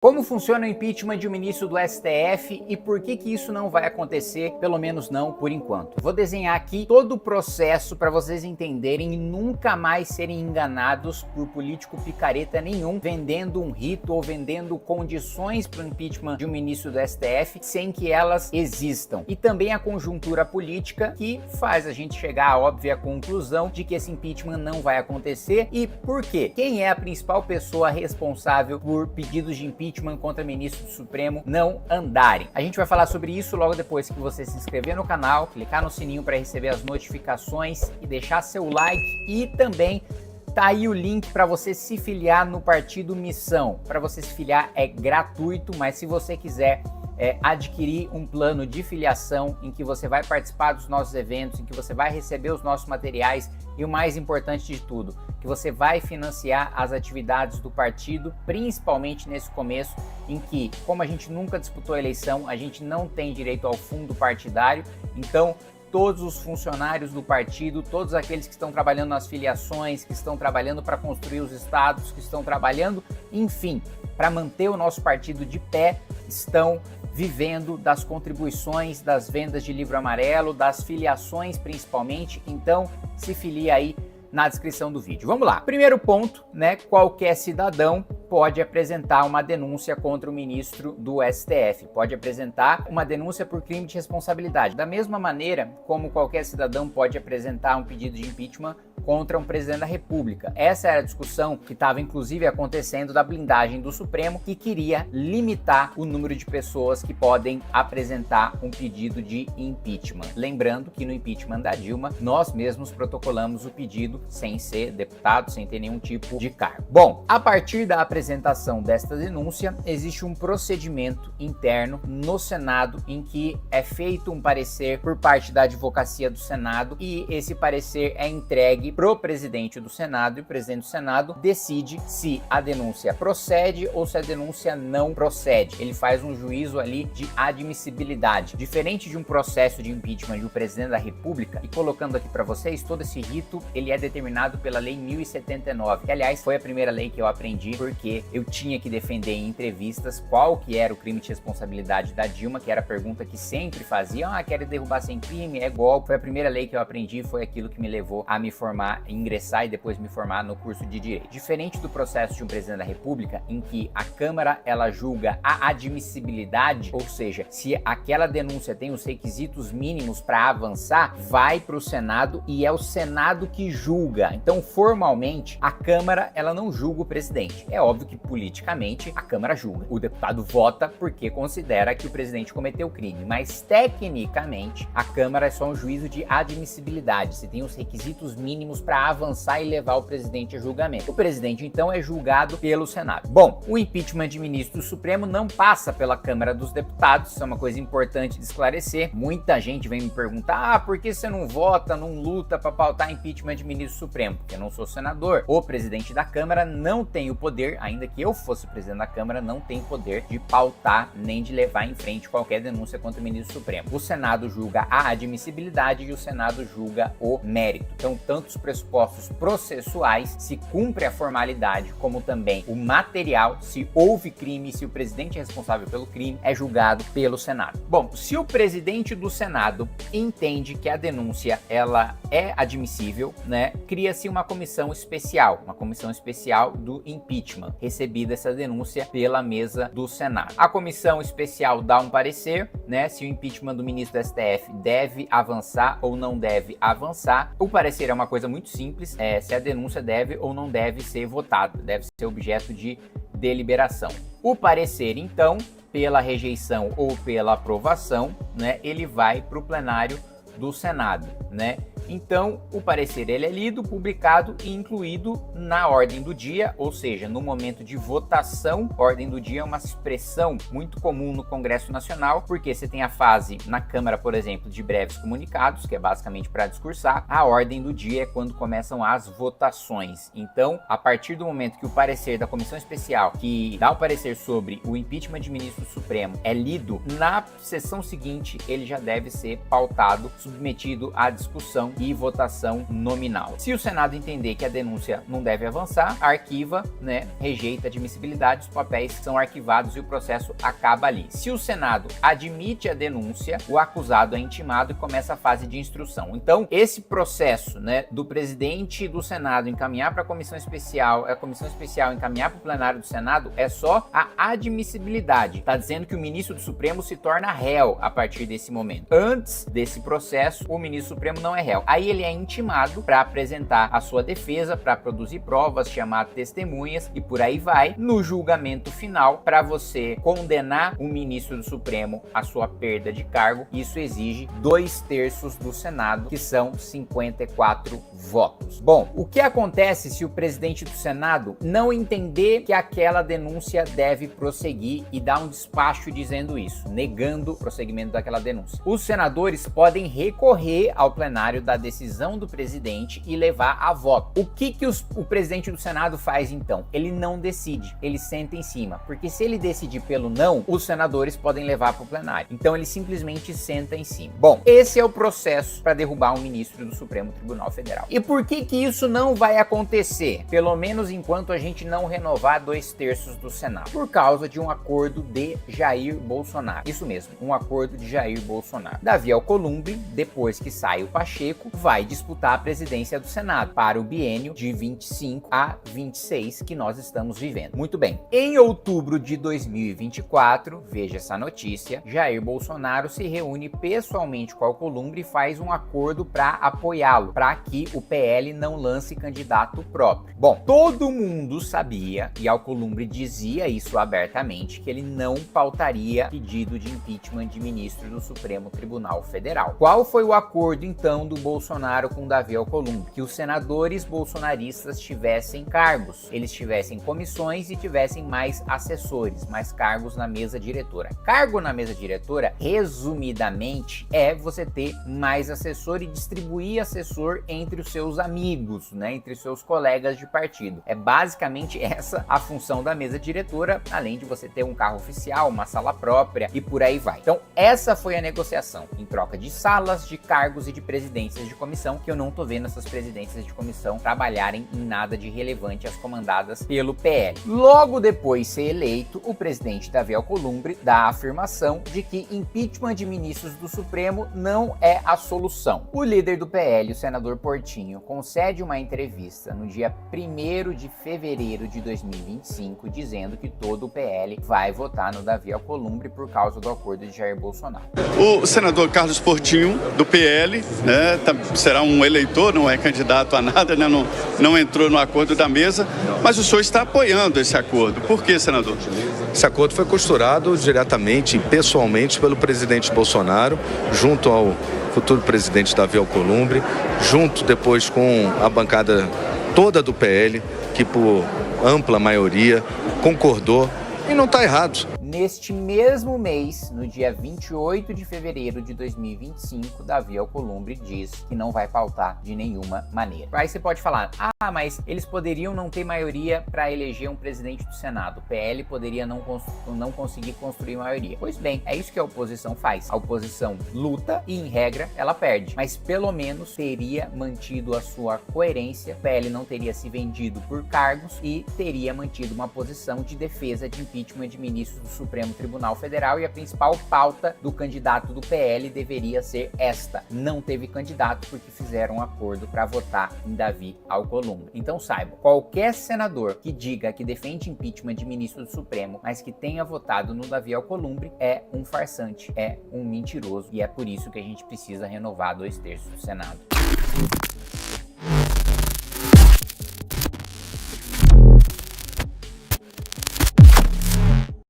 Como funciona o impeachment de um ministro do STF e por que isso não vai acontecer, pelo menos não por enquanto? Vou desenhar aqui todo o processo para vocês entenderem e nunca mais serem enganados por político picareta nenhum, vendendo um rito ou vendendo condições para o impeachment de um ministro do STF sem que elas existam. E também a conjuntura política que faz a gente chegar à óbvia conclusão de que esse impeachment não vai acontecer. E por quê? Quem é a principal pessoa responsável por pedidos de impeachment contra ministro do Supremo não andarem? A gente vai falar sobre isso logo depois que você se inscrever no canal, clicar no sininho para receber as notificações e deixar seu like, e também tá aí o link para você se filiar no Partido Missão. Para você se filiar é gratuito, mas se você quiser adquirir um plano de filiação em que você vai participar dos nossos eventos, em que você vai receber os nossos materiais e o mais importante de tudo, que você vai financiar as atividades do partido, principalmente nesse começo em que, como a gente nunca disputou a eleição, a gente não tem direito ao fundo partidário. Então todos os funcionários do partido, todos aqueles que estão trabalhando nas filiações, que estão trabalhando para construir os estados, que estão trabalhando, enfim, para manter o nosso partido de pé, estão vivendo das contribuições, das vendas de livro amarelo, das filiações principalmente. Então se filia aí na descrição do vídeo. Vamos lá. Primeiro ponto, né? Qualquer cidadão pode apresentar uma denúncia contra o ministro do STF. Pode apresentar uma denúncia por crime de responsabilidade. Da mesma maneira como qualquer cidadão pode apresentar um pedido de impeachment contra um presidente da República. Essa era a discussão que estava inclusive acontecendo da blindagem do Supremo, que queria limitar o número de pessoas que podem apresentar um pedido de impeachment. Lembrando que no impeachment da Dilma, nós mesmos protocolamos o pedido sem ser deputado, sem ter nenhum tipo de cargo. Bom, a partir da apresentação desta denúncia, existe um procedimento interno no Senado em que é feito um parecer por parte da advocacia do Senado, e esse parecer é entregue pro presidente do Senado, e o presidente do Senado decide se a denúncia procede ou se a denúncia não procede. Ele faz um juízo ali de admissibilidade. Diferente de um processo de impeachment de um presidente da República, e colocando aqui para vocês, todo esse rito, ele é determinado pela Lei 1079, que aliás foi a primeira lei que eu aprendi, porque eu tinha que defender em entrevistas qual que era o crime de responsabilidade da Dilma, que era a pergunta que sempre faziam: quer derrubar sem crime, é golpe. Foi a primeira lei que eu aprendi, foi aquilo que me levou a me formar, ingressar e depois me formar no curso de Direito. Diferente do processo de um presidente da República, em que a Câmara ela julga a admissibilidade, ou seja, se aquela denúncia tem os requisitos mínimos para avançar, vai para o Senado e é o Senado que julga. Então, formalmente, a Câmara ela não julga o presidente. É óbvio que politicamente a Câmara julga. O deputado vota porque considera que o presidente cometeu crime, mas tecnicamente a Câmara é só um juízo de admissibilidade, se tem os requisitos mínimos para avançar e levar o presidente a julgamento. O presidente então é julgado pelo Senado. Bom, o impeachment de ministro do Supremo não passa pela Câmara dos Deputados, isso é uma coisa importante de esclarecer. Muita gente vem me perguntar: por que você não vota, não luta para pautar impeachment de ministro do Supremo? Porque eu não sou senador. O presidente da Câmara não tem o poder, ainda que eu fosse presidente da Câmara, não tem poder de pautar nem de levar em frente qualquer denúncia contra o ministro Supremo. O Senado julga a admissibilidade e o Senado julga o mérito. Então, tanto os pressupostos processuais, se cumpre a formalidade, como também o material, se houve crime, se o presidente é responsável pelo crime, é julgado pelo Senado. Bom, se o presidente do Senado entende que a denúncia ela é admissível, né, cria-se uma comissão especial do impeachment, recebida essa denúncia pela mesa do Senado. A comissão especial dá um parecer, né, se o impeachment do ministro do STF deve avançar ou não deve avançar. O parecer é uma coisa muito simples, se a denúncia deve ou não deve ser votada, deve ser objeto de deliberação. O parecer, então, pela rejeição ou pela aprovação, né, ele vai para o plenário do Senado, né? Então, o parecer ele é lido, publicado e incluído na ordem do dia, ou seja, no momento de votação. Ordem do dia é uma expressão muito comum no Congresso Nacional, porque você tem a fase na Câmara, por exemplo, de breves comunicados, que é basicamente para discursar. A ordem do dia é quando começam as votações. Então, a partir do momento que o parecer da Comissão Especial, que dá o parecer sobre o impeachment de ministro do Supremo, é lido, na sessão seguinte ele já deve ser pautado, submetido à discussão e votação nominal. Se o Senado entender que a denúncia não deve avançar, arquiva, né, rejeita a admissibilidade, os papéis são arquivados e o processo acaba ali. Se o Senado admite a denúncia, o acusado é intimado e começa a fase de instrução. Então, esse processo, né, do presidente do Senado encaminhar para a comissão especial encaminhar para o plenário do Senado é só a admissibilidade. Está dizendo que o ministro do Supremo se torna réu a partir desse momento. Antes desse processo, o ministro Supremo não é réu. Aí ele é intimado para apresentar a sua defesa, para produzir provas, chamar testemunhas e por aí vai. No julgamento final, para você condenar o ministro do Supremo à sua perda de cargo, isso exige 2/3 do Senado, que são 54 votos. Bom, o que acontece se o presidente do Senado não entender que aquela denúncia deve prosseguir e dar um despacho dizendo isso, negando o prosseguimento daquela denúncia? Os senadores podem recorrer ao plenário da decisão do presidente e levar a voto. O que o presidente do Senado faz então? Ele não decide, ele senta em cima, porque se ele decidir pelo não, os senadores podem levar para o plenário. Então ele simplesmente senta em cima. Bom, esse é o processo para derrubar um ministro do Supremo Tribunal Federal. E por que isso não vai acontecer? Pelo menos enquanto a gente não renovar 2/3 do Senado. Por causa de um acordo de Jair Bolsonaro. Isso mesmo, um acordo de Jair Bolsonaro. Davi Alcolumbre, depois que sai o Pacheco, vai disputar a presidência do Senado para o biênio de 25 a 26 que nós estamos vivendo. Muito bem. Em outubro de 2024, veja essa notícia, Jair Bolsonaro se reúne pessoalmente com Alcolumbre e faz um acordo para apoiá-lo, para que o PL não lance candidato próprio. Bom, todo mundo sabia, e Alcolumbre dizia isso abertamente, que ele não pautaria pedido de impeachment de ministro do Supremo Tribunal Federal. Qual foi o acordo, então, do Bolsonaro com Davi Alcolumbre? Que os senadores bolsonaristas tivessem cargos, eles tivessem comissões e tivessem mais assessores, mais cargos na mesa diretora. Cargo na mesa diretora, resumidamente, é você ter mais assessor e distribuir assessor entre os seus amigos, né, entre os seus colegas de partido. É basicamente essa a função da mesa diretora, além de você ter um carro oficial, uma sala própria e por aí vai. Então, essa foi a negociação, em troca de salas, de cargos e de presidências de comissão, que eu não tô vendo essas presidências de comissão trabalharem em nada de relevante as comandadas pelo PL. Logo depois de ser eleito, o presidente Davi Alcolumbre dá a afirmação de que impeachment de ministros do Supremo não é a solução. O líder do PL, o senador Portinho, concede uma entrevista no dia 1º de fevereiro de 2025, dizendo que todo o PL vai votar no Davi Alcolumbre por causa do acordo de Jair Bolsonaro. O senador Carlos Portinho, do PL, né, será um eleitor, não é candidato a nada, né, não entrou no acordo da mesa, mas o senhor está apoiando esse acordo. Por quê, senador? Esse acordo foi costurado diretamente e pessoalmente pelo presidente Bolsonaro, junto ao futuro presidente Davi Alcolumbre, junto depois com a bancada toda do PL, que por ampla maioria concordou e não está errado. Neste mesmo mês, no dia 28 de fevereiro de 2025, Davi Alcolumbre diz que não vai pautar de nenhuma maneira. Aí você pode falar, mas eles poderiam não ter maioria para eleger um presidente do Senado. O PL poderia não conseguir construir maioria. Pois bem, é isso que a oposição faz. A oposição luta e, em regra, ela perde. Mas pelo menos teria mantido a sua coerência, o PL não teria se vendido por cargos e teria mantido uma posição de defesa de impeachment de ministros do Supremo Tribunal Federal, e a principal pauta do candidato do PL deveria ser esta: não teve candidato porque fizeram um acordo para votar em Davi Alcolumbre. Então saiba, qualquer senador que diga que defende impeachment de ministro do Supremo, mas que tenha votado no Davi Alcolumbre, é um farsante, é um mentiroso, e é por isso que a gente precisa renovar 2/3 do Senado.